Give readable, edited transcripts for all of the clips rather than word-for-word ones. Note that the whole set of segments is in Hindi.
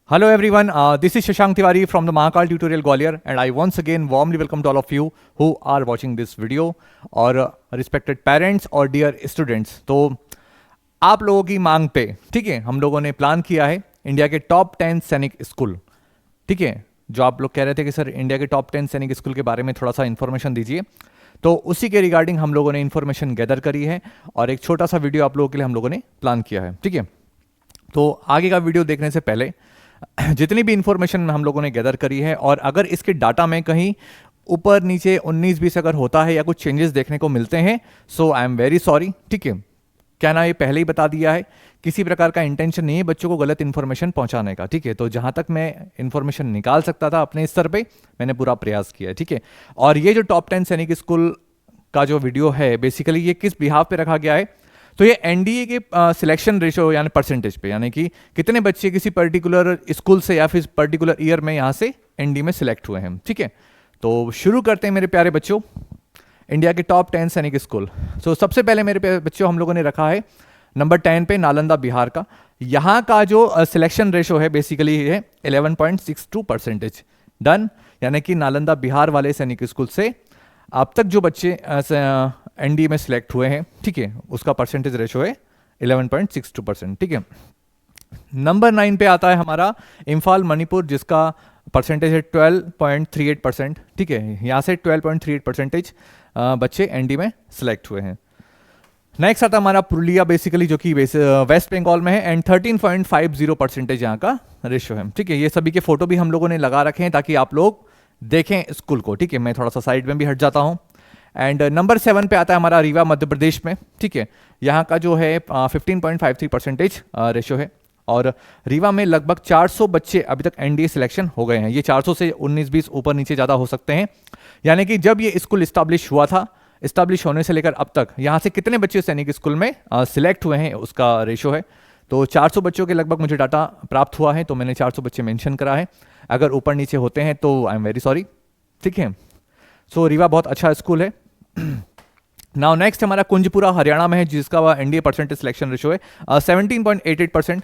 Hello everyone, this is Shashank Tiwari from the Mahakal Tutorial Gwalior and I once again warmly welcome to all of you who are watching this video और respected parents और dear students। तो आप लोगों की मांग पे ठीक है हम लोगों ने प्लान किया है इंडिया के टॉप 10 सैनिक स्कूल। ठीक है, जो आप लोग कह रहे थे कि सर इंडिया के टॉप 10 सैनिक स्कूल के बारे में थोड़ा सा इन्फॉर्मेशन दीजिए, तो उसी के रिगार्डिंग हम लोगों ने इन्फॉर्मेशन गैदर करी है और एक छोटा सा वीडियो आप लोगों के लिए हम लोगों ने प्लान किया है। ठीक है, तो आगे का वीडियो देखने से पहले जितनी भी इंफॉर्मेशन हम लोगों ने गैदर करी है और अगर इसके डाटा में कहीं ऊपर नीचे 19-20 अगर होता है या कुछ चेंजेस देखने को मिलते हैं, सो आई एम वेरी सॉरी। ठीक है, क्या ना ये पहले ही बता दिया है, किसी प्रकार का इंटेंशन नहीं है बच्चों को गलत इन्फॉर्मेशन पहुंचाने का। ठीक है, तो जहां तक मैं इन्फॉर्मेशन निकाल सकता था अपने स्तर पे मैंने पूरा प्रयास किया है। ठीक है, और ये जो टॉप 10 सैनिक स्कूल का जो वीडियो है बेसिकली ये किस बिहाफ पे रखा गया है, तो ये एनडीए के सिलेक्शन रेशो यानी परसेंटेज पे, यानी कि कितने बच्चे किसी पर्टिकुलर स्कूल से या फिर पर्टिकुलर ईयर में यहाँ से एनडीए में सिलेक्ट हुए हैं। ठीक है, तो शुरू करते हैं मेरे प्यारे बच्चों इंडिया के टॉप 10 सैनिक स्कूल। सो सबसे पहले मेरे प्यारे बच्चों हम लोगों ने रखा है नंबर 10 पे नालंदा बिहार का। यहाँ का जो सिलेक्शन रेशो है बेसिकली है 11.62% डन, यानी कि नालंदा बिहार वाले सैनिक स्कूल से अब तक जो बच्चे एनडीए में सिलेक्ट हुए हैं, ठीक है, उसका परसेंटेज रेशो है 11.62%। ठीक है, नंबर 9 पे आता है हमारा इम्फाल मणिपुर, जिसका परसेंटेज है 12.38%। ठीक है, यहाँ से 12.38% बच्चे एनडीए में सिलेक्ट हुए हैं। नेक्स्ट आता है हमारा पुरुलिया बेसिकली, जो कि वेस्ट बंगाल में है एंड 13.50% यहाँ का रेशो है। ठीक है, ये सभी के फोटो भी हम लोगों ने लगा रखे हैं ताकि आप लोग देखें स्कूल को। ठीक है, मैं थोड़ा सा साइड में भी हट जाता हूँ। एंड नंबर 7 पे आता है हमारा रीवा मध्य प्रदेश में। ठीक है, यहाँ का जो है 15.53% रेशो है और रीवा में लगभग 400 बच्चे अभी तक एनडीए सिलेक्शन हो गए हैं। ये 400 से 19-20 ऊपर नीचे ज़्यादा हो सकते हैं, यानी कि जब ये स्कूल इस्टाब्लिश हुआ था, इस्टाब्लिश होने से लेकर अब तक यहाँ से कितने बच्चे सैनिक स्कूल में सिलेक्ट हुए हैं उसका रेशो है। तो 400 बच्चों के लगभग मुझे डाटा प्राप्त हुआ है, तो मैंने 400 बच्चे मेंशन करा है। अगर ऊपर नीचे होते हैं तो आई एम वेरी सॉरी। ठीक है, सो रीवा बहुत अच्छा स्कूल है। नाउ नेक्स्ट हमारा कुंजपुरा हरियाणा में है, जिसका एनडीए परसेंटेज सिलेक्शन रेशो है 17.88%।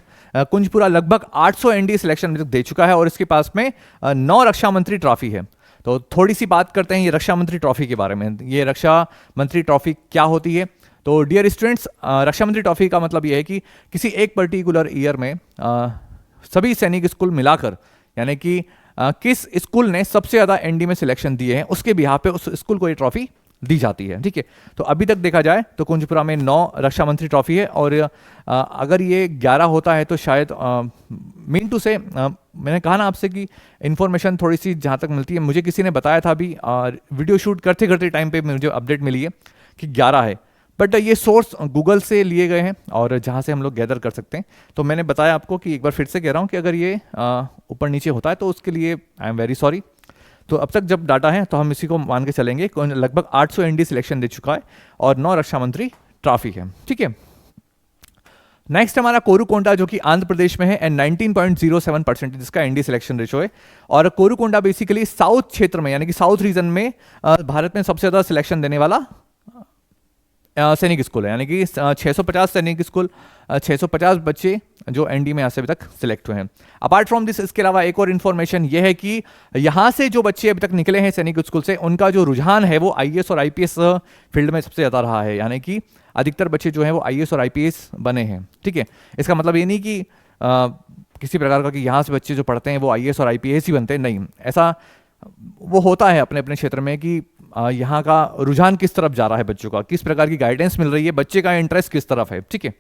कुंजपुरा लगभग 800 एनडीए सिलेक्शन दे चुका है और इसके पास में 9 रक्षा मंत्री ट्रॉफी है। तो थोड़ी सी बात करते हैं ये रक्षा मंत्री ट्रॉफी के बारे में। ये रक्षा मंत्री ट्रॉफी क्या होती है, तो डियर स्टूडेंट्स, रक्षा मंत्री ट्रॉफी का मतलब ये है कि किसी एक पर्टिकुलर ईयर में सभी सैनिक स्कूल मिलाकर, यानी कि किस स्कूल ने सबसे ज़्यादा एनडी में सिलेक्शन दिए हैं उसके बिहाफ पे उस स्कूल को ये ट्रॉफी दी जाती है। ठीक है, तो अभी तक देखा जाए तो कुंजपुरा में 9 रक्षा मंत्री ट्रॉफी है और अगर ये 11 होता है तो शायद मीन टू से मैंने कहा ना आपसे कि इन्फॉर्मेशन थोड़ी सी जहाँ तक मिलती है, मुझे किसी ने बताया था अभी वीडियो शूट करते करते टाइम पे मुझे अपडेट मिली है कि 11 है, बट ये सोर्स गूगल से लिए गए हैं और जहाँ से हम लोग गैदर कर सकते हैं। तो मैंने बताया आपको कि एक बार फिर से कह रहा हूँ कि अगर ये ऊपर नीचे होता है तो उसके लिए आई एम वेरी सॉरी। तो अब तक जब डाटा है तो हम इसी को मान के चलेंगे, लगभग 800 एनडी सिलेक्शन दे चुका है और 9 रक्षा मंत्री ट्रॉफी है। ठीक है, नेक्स्ट हमारा कोरुकोंडा, जो कि आंध्र प्रदेश में है एंड 19.07% जिसका एनडी सिलेक्शन रेशो है। और कोरुकोंडा बेसिकली साउथ क्षेत्र में, यानी कि साउथ रीजन में भारत में सबसे ज़्यादा सिलेक्शन देने वाला सैनिक स्कूल है, यानी कि 650 सैनिक स्कूल 650 बच्चे जो एनडी में यहाँ से अभी तक सिलेक्ट हुए हैं। अपार्ट फ्रॉम दिस, इसके अलावा एक और इन्फॉर्मेशन ये है कि यहाँ से जो बच्चे अभी तक निकले हैं सैनिक स्कूल से, उनका जो रुझान है वो आईएएस और आईपीएस फील्ड में सबसे ज़्यादा रहा है, यानी कि अधिकतर बच्चे जो हैं वो आईएएस और आईपीएस बने हैं। ठीक है, इसका मतलब ये नहीं कि किसी प्रकार का कि यहाँ से बच्चे जो पढ़ते हैं वो आईएएस और आईपीएस ही बनते हैं, नहीं। ऐसा वो होता है अपने अपने क्षेत्र में कि यहाँ का रुझान किस तरफ जा रहा है बच्चों का, किस प्रकार की गाइडेंस मिल रही है, बच्चे का इंटरेस्ट किस तरफ है। ठीक है,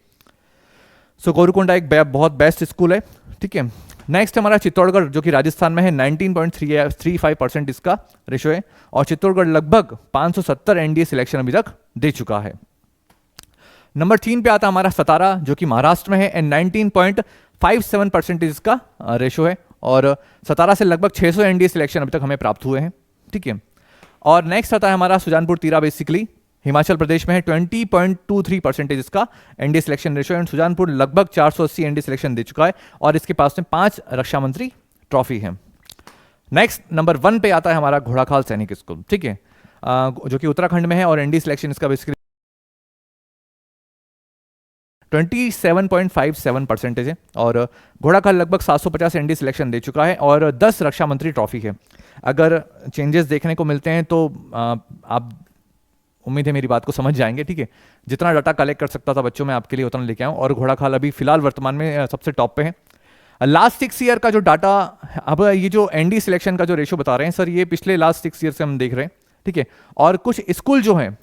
सो कोरुकोंडा एक बहुत बेस्ट स्कूल है। ठीक है, नेक्स्ट हमारा चित्तौड़गढ़, जो कि राजस्थान में है 19.35% इसका रेशो है और चित्तौड़गढ़ लगभग 570 एनडीए सिलेक्शन अभी तक दे चुका है। नंबर 3 पे आता हमारा सतारा, जो कि महाराष्ट्र में है एंड 19.57% इसका रेशो है और सतारा से लगभग 600 एनडीए सिलेक्शन अभी तक हमें प्राप्त हुए हैं। ठीक है, और नेक्स्ट आता है हमारा सुजानपुर तीरा, बेसिकली हिमाचल प्रदेश में है 20.23% इसका NDA selection ratio and Sujanpur लगभग 480 एनडीए सिलेक्शन दे चुका है और इसके पास में 5 रक्षा मंत्री ट्रॉफी है। नेक्स्ट नंबर 1 पे आता है हमारा घोड़ाखाल सैनिक स्कूल। ठीक है, जो कि उत्तराखंड में है और एनडीए सिलेक्शन इसका बेसिकली 27.57% है। और घोड़ाखाल लगभग 750 एनडी सिलेक्शन दे चुका है और 10 रक्षा मंत्री ट्रॉफी है। अगर चेंजेस देखने को मिलते हैं तो आप उम्मीद है मेरी बात को समझ जाएंगे, ठीक है। जितना डाटा कलेक्ट कर सकता था बच्चों में आपके लिए उतना लेके आऊँ, और घोड़ाखाल अभी फिलहाल वर्तमान में सबसे टॉप पे है। लास्ट 6 ईयर का जो डाटा, अब ये जो एनडी सिलेक्शन का जो रेशो बता रहे हैं सर, ये पिछले लास्ट 6 ईयर से हम देख रहे हैं, ठीक है। और कुछ स्कूल जो हैं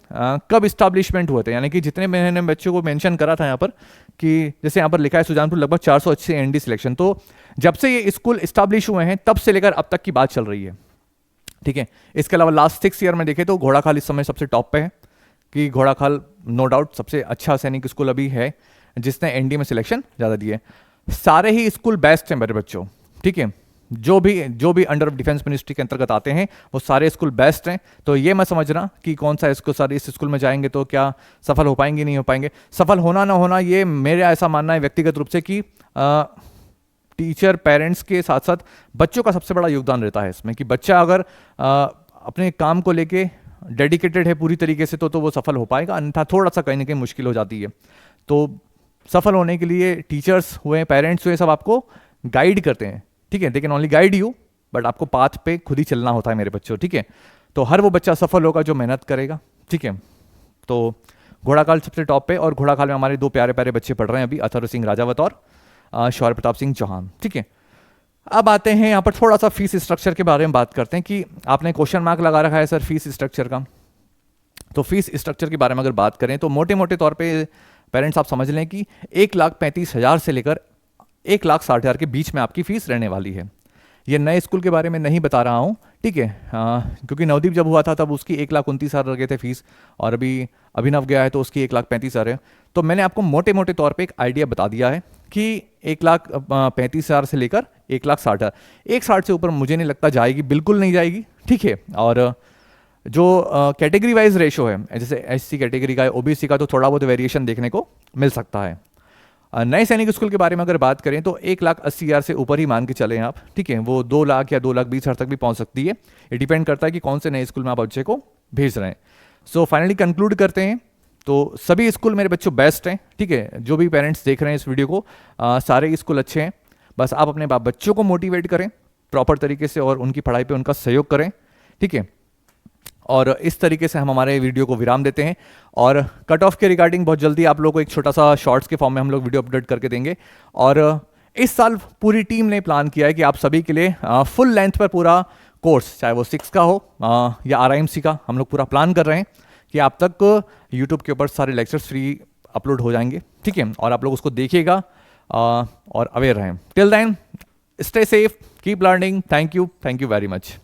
कब इस्टाब्लिशमेंट हुए थे, यानी कि जितने मैंने बच्चों को मेंशन करा था यहाँ पर, कि जैसे यहाँ पर लिखा है सुजानपुर लगभग 480 एनडी सिलेक्शन, तो जब से ये स्कूल इस्टाब्लिश हुए हैं तब से लेकर अब तक की बात चल रही है, ठीक है। इसके अलावा लास्ट 6 ईयर में देखें तो घोड़ाखाल इस समय सबसे टॉप पे है, कि घोड़ाखाल नो डाउट सबसे अच्छा सैनिक स्कूल अभी है जिसने एनडी में सिलेक्शन ज़्यादा दिए। सारे ही स्कूल बेस्ट हैं मेरे बच्चों, ठीक है। जो भी अंडर डिफेंस मिनिस्ट्री के अंतर्गत आते हैं वो सारे स्कूल बेस्ट हैं। तो ये मैं समझना कि कौन सा स्कूल, सारे इस स्कूल में जाएंगे तो क्या सफल हो पाएंगे, नहीं हो पाएंगे। सफल होना ना होना ये मेरा ऐसा मानना है व्यक्तिगत रूप से कि टीचर पेरेंट्स के साथ साथ बच्चों का सबसे बड़ा योगदान रहता है इसमें, कि बच्चा अगर अपने काम को लेके डेडिकेटेड है पूरी तरीके से तो वो सफल हो पाएगा, अन्यथा थोड़ा सा कहीं ना कहीं मुश्किल हो जाती है। तो सफल होने के लिए टीचर्स हुए, पेरेंट्स हुए, सब आपको गाइड करते हैं, ठीक है। They can only guide you, but आपको पाथ पे खुद ही चलना होता है मेरे बच्चों, ठीक है। तो हर वो बच्चा सफल होगा जो मेहनत करेगा, ठीक है। तो घोड़ाखाल सबसे टॉप पे, और घोड़ाखाल में हमारे 2 प्यारे प्यारे बच्चे पढ़ रहे हैं अभी, अथर्व सिंह राजावत और शौर्य प्रताप सिंह चौहान, ठीक है। अब आते हैं यहाँ पर थोड़ा सा फीस स्ट्रक्चर के बारे में बात करते हैं, कि आपने क्वेश्चन मार्क लगा रखा है सर फीस स्ट्रक्चर का। तो फीस स्ट्रक्चर के बारे में अगर बात करें तो मोटे मोटे तौर पे पेरेंट्स आप समझ लें कि 1,35,000 से लेकर 1,60,000 के बीच में आपकी फीस रहने वाली है। ये नए स्कूल के बारे में नहीं बता रहा हूँ, ठीक है, क्योंकि नवदीप जब हुआ था तब उसकी 1,29,000 लगे थे फीस, और अभी अभिनव गया है तो उसकी 1,35,000 है। तो मैंने आपको मोटे मोटे तौर पे एक आइडिया बता दिया है कि 1,35,000 से लेकर 1,60,000, 1,60 से ऊपर मुझे नहीं लगता जाएगी, बिल्कुल नहीं जाएगी, ठीक है। और जो कैटेगरी वाइज रेशो है, जैसे एससी कैटेगरी का है, ओबीसी का, तो थोड़ा बहुत वेरिएशन देखने को मिल सकता है। नए सैनिक स्कूल के बारे में अगर बात करें तो 1,80,000 से ऊपर ही मान के चलें आप, ठीक है। वो 2 लाख या 2,20,000 तक भी पहुंच सकती है, ये डिपेंड करता है कि कौन से नए स्कूल में आप बच्चे को भेज रहे हैं। सो फाइनली कंक्लूड करते हैं, तो सभी स्कूल मेरे बच्चों बेस्ट हैं, ठीक है। जो भी पेरेंट्स देख रहे हैं इस वीडियो को, सारे स्कूल अच्छे हैं। बस आप अपने बच्चों को मोटिवेट करें प्रॉपर तरीके से और उनकी पढ़ाई पे उनका सहयोग करें, ठीक है। और इस तरीके से हम हमारे वीडियो को विराम देते हैं, और कट ऑफ के रिगार्डिंग बहुत जल्दी आप लोगों को एक छोटा सा शॉर्ट्स के फॉर्म में हम लोग वीडियो अपलोड करके देंगे। और इस साल पूरी टीम ने प्लान किया है कि आप सभी के लिए फुल लेंथ पर पूरा कोर्स, चाहे वो 6 का हो या RIMC का, हम लोग पूरा प्लान कर रहे हैं कि आप तक यूट्यूब के ऊपर सारे लेक्चर्स फ्री अपलोड हो जाएंगे, ठीक है। और आप लोग उसको देखिएगा और अवेयर रहें। Till then stay safe, keep learning. Thank you very much.